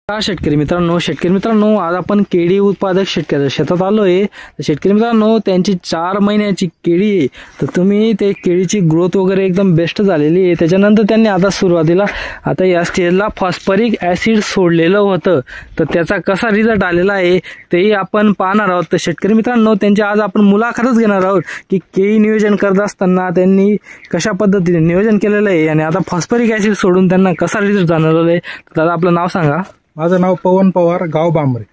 शेतकरी मित्रांनो आज आपण केळी उत्पादक शेतकऱ्याच्या शेतात आलोय। शेतकरी मित्रांनो त्यांची 4 महिन्याची केळी आहे, तर तुम्ही ते केळीची ग्रोथ वगैरे एकदम बेस्ट झालेली आहे। त्याच्यानंतर त्यांनी आता सुरुवातीला आता या स्टेजला फॉस्फरिक ऍसिड सोडलेलं होतं, तर त्याचा कसा रिझल्ट आलेला आहे तेही आपण पाहणार आहोत। तर शेतकरी मित्रांनो त्यांची आज आपण मुलाखतच घेणार आहोत की केळी नियोजन करत असताना त्यांनी कशा पद्धतीने नियोजन केलेलं आहे आणि आता फॉस्फरिक ऍसिड सोडून त्यांना कसा रिझल्ट जाणवलेला आहे। दादा आपलं नाव सांगा। माझं नाव पवन पवार, गाव बांबरे।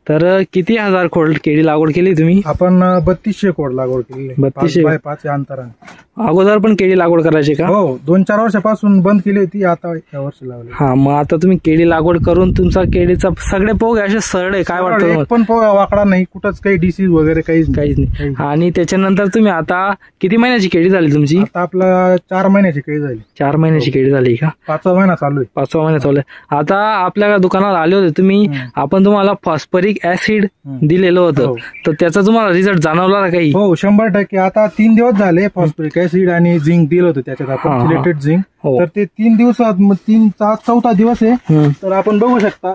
तर किती हजार खोड केळी लागवड केली तुम्ही? आपण 3200 खोड लागवड केली, 3200 बाय 5 अंतराने। अगोदर पण केळी लागवड करायची का? हो, 2-4 वर्षापासून बंद केली होती, आता या वर्षी लावली। हा, मग आता तुम्ही केळी लागवड करून तुमचा केळीचा सगळे पोग असे सरळ आहे, काय वाटतं? पण पोग वाकडा नाही, कुठंच काही डिसीज वगैरे काहीच नाही। आणि त्याच्यानंतर तुम्ही आता किती महिन्याची केळी झाली तुमची? आता आपला 4 महिन्याची केळी झाली। 4 महिन्याची केळी झाली का? 5वा महिना चालू आहे। 5वा महिना चालू आहे। आता आपल्या दुकानात आले होते तुम्ही, आपण तुम्हाला फॉस्फरिक ऍसिड दिलेलं होतं, तर त्याचा तुम्हाला रिझल्ट जाणवला काही? हो, 100%। आता 3 दिवस झाले फॉस्फरिक ऍसिड आणि झिंक दिलं होतं त्याच्यात आपण, सिलेक्टेड झिंक। तर ते 3 दिवसात 3चा 4था दिवस आहे, तर आपण बघू शकता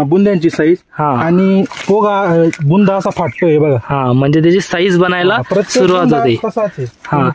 बुंद्यांची साईज आणि पोगा बुंदा असा फाटतोय बघा। हा, म्हणजे त्याची साईज बनायला सुरुवात होते। हा,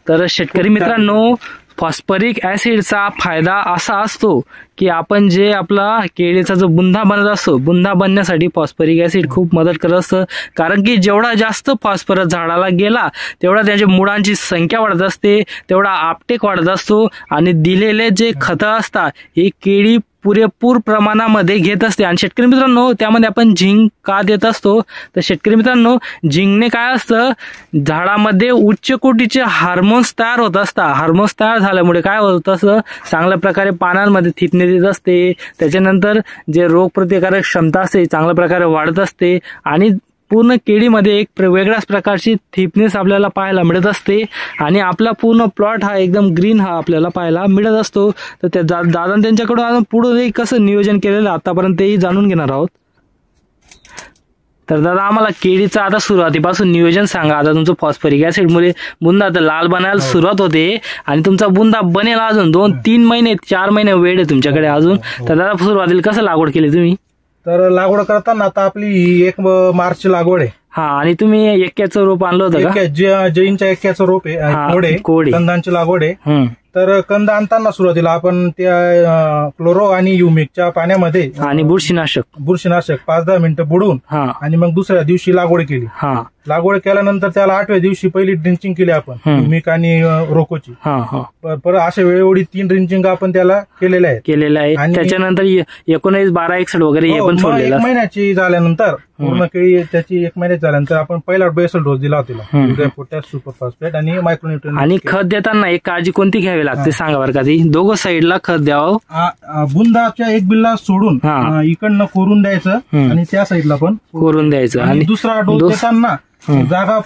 तर शेतकरी मित्रांनो फॉस्फरिक ऍसिडचा फायदा असा असतो की आपण जे आपला केळीचा जो बुंदा बनत असतो, बुंदा बनण्यासाठी फॉस्फरिक ऍसिड खूप मदत करत असतं। कारण की जेवढा जास्त फॉस्फरस झाडाला गेला तेवढा त्याच्या मुळांची संख्या वाढत असते, तेवढा आपटेक वाढत असतो आणि दिलेले जे खतं असतात हे केळी पुरेपूर प्रमाणामध्ये घेत असते। आणि शेतकरी मित्रांनो त्यामध्ये आपण झिंक का देत असतो, तर शेतकरी मित्रांनो झिंकने काय असतं, झाडामध्ये उच्च कोटीचे हार्मोन्स तयार होत असतात। हार्मोन्स तयार झाल्यामुळे काय होत असतं, चांगल्या प्रकारे पानांमध्ये थिपणे देत असते, त्याच्यानंतर जे रोगप्रतिकारक क्षमता असते चांगल्या प्रकारे वाढत असते आणि पूर्ण केळीमध्ये एक वेगळ्याच प्रकारची थिकनेस आपल्याला पाहायला मिळत असते आणि आपला पूर्ण प्लॉट हा एकदम ग्रीन हा आपल्याला पाहायला मिळत असतो। तर त्या दादा त्यांच्याकडून आपण पुढे कसं नियोजन केलेलं आतापर्यंत तेही जाणून घेणार आहोत। तर दादा आम्हाला केळीचं आता सुरुवातीपासून नियोजन सांगा। आता तुमचं फॉस्फरिक ऍसिड मुळे बुंदा आता लाल बनायला सुरुवात होते आणि तुमचा बुंदा बनेल अजून 2-3 महिने 4 महिने वेळ आहे तुमच्याकडे अजून। तर दादा सुरुवातीला कसं लागवड केली तुम्ही? तर लागवड करताना आता आपली 1 मार्चची लागवड आहे। हा, आणि तुम्ही एक्क्याचं रोप आणलं होतं का? जैनच्या एक्क्याचं रोप आहे, कोडे कंदांची लागवड आहे। तर कंद आणताना सुरुवातीला आपण त्या क्लोरो आणि युमिकच्या पाण्यामध्ये आणि बुरशीनाशक 5-10 मिनिटं बुडून आणि मग दुसऱ्या दिवशी लागवड केली। लागवड केल्यानंतर त्याला 8व्या दिवशी पहिली ड्रिंचिंग केली आपण युमिक आणि रोकोची। परत अशा वेळोवेळी 3 ड्रिंचिंग आपण त्याला केलेल्या आहेत। आणि त्याच्यानंतर 19, 12, 61 वगैरे हे पण सोडलेलं। 1 महिन्याची झाल्यानंतर पूर्ण केळी त्याची 1 महिन्याची झाल्यानंतर आपण पहिला बेसल डोस दिला होता, पोटॅश, सुपर फॉस्फेट आणि मायक्रोन्यूट्रिएंट। आणि खत देताना एक काळजी कोणती घ्यावी लागते सांगा बरं का? ती दोघं साईडला खत द्यावं, बुंदाच्या एक बिल्ला सोडून इकडनं कोरून द्यायचं आणि त्या साईडला पण कोरून द्यायचं। आणि दुसरा डोस देताना जागा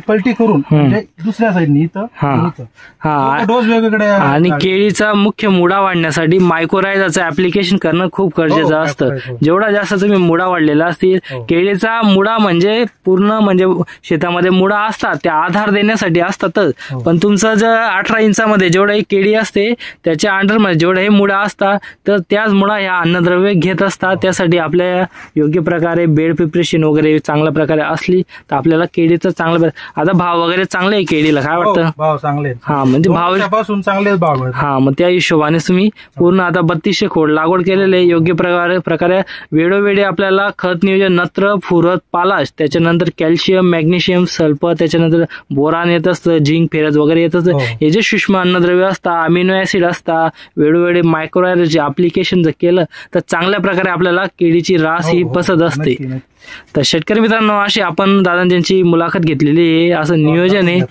पलटी करून म्हणजे दुसऱ्या साईडनी इथं डोस वेगवेगळे। आणि केळीचा मुख्य मुळा वाढण्यासाठी मायक्रोरायझाचं ऍप्लिकेशन करणं खूप गरजेचं असतं। जेवढा जास्त तुम्ही मुळा वाढलेला असतील, केळीचा मुळा म्हणजे पूर्ण म्हणजे शेतामध्ये मुळा असतात त्या आधार देण्यासाठी असतातच, पण तुमचं जर 18 इंचामध्ये जेवढं केळी असते त्याच्या अंडरमध्ये जेवढं हे मुळा असतात, तर त्याच मुळा ह्या अन्नद्रव्य घेत असतात। त्यासाठी आपल्या योग्य प्रकारे बेड प्रिपरेशन वगैरे चांगल्या प्रकारे असली तर आपल्याला केळीचं चांगलं। आता भाव वगैरे चांगले आहे केळीला, काय वाटतं? भाव चांगले, हा म्हणजे भावापासून चांगले भाव। हा, मग त्या हिशोबाने तुम्ही पूर्ण आता 3200 खोड लागवड केलेले योग्य प्रकारे वेळोवेळी आपल्याला खत नियोजन नत्र, फुरत, पालाश, त्याच्यानंतर कॅल्शियम, मॅग्नेशियम, सल्फर, त्याच्यानंतर बोरान येत असतं, झिंक, फेरस वगैरे येत असतं। हे जे सूक्ष्म अन्नद्रव्य असतात, अमिनो ऍसिड असतात, वेळोवेळी मायक्रोरायझाचे ऍप्लिकेशन जर केलं तर चांगल्या प्रकारे आपल्याला केळीची रास ही पसत असते। तर शेतकरी मित्रांनो अशी आपण दादा त्यांची मुलाखत घेतलेली आहे, असं नियोजन आहे।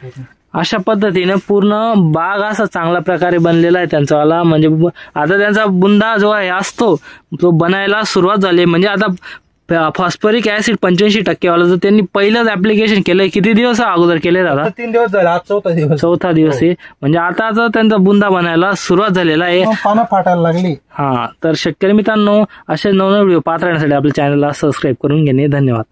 अशा पद्धतीने पूर्ण बाग असा चांगल्या प्रकारे बनलेला आहे त्यांचावाला। म्हणजे आता त्यांचा बुंदा जो आहे असतो तो बनायला सुरुवात झाली। म्हणजे आता फॉस्फरिक ऍसिड 85% वाला जर त्यांनी पहिलंच ऍप्लिकेशन केलंय, किती दिवस अगोदर केले दादा? 3 दिवस झाले, आज 4था दिवस आहे। म्हणजे आता त्यांचा बुंदा बनायला सुरुवात झालेला आहे, पानं फाटायला लागली। हा, तर शेतकरी मित्रांनो असे नवनवीन व्हिडिओ पाहत राहण्यासाठी आपल्या चॅनलला सबस्क्राईब करून घेणे। धन्यवाद।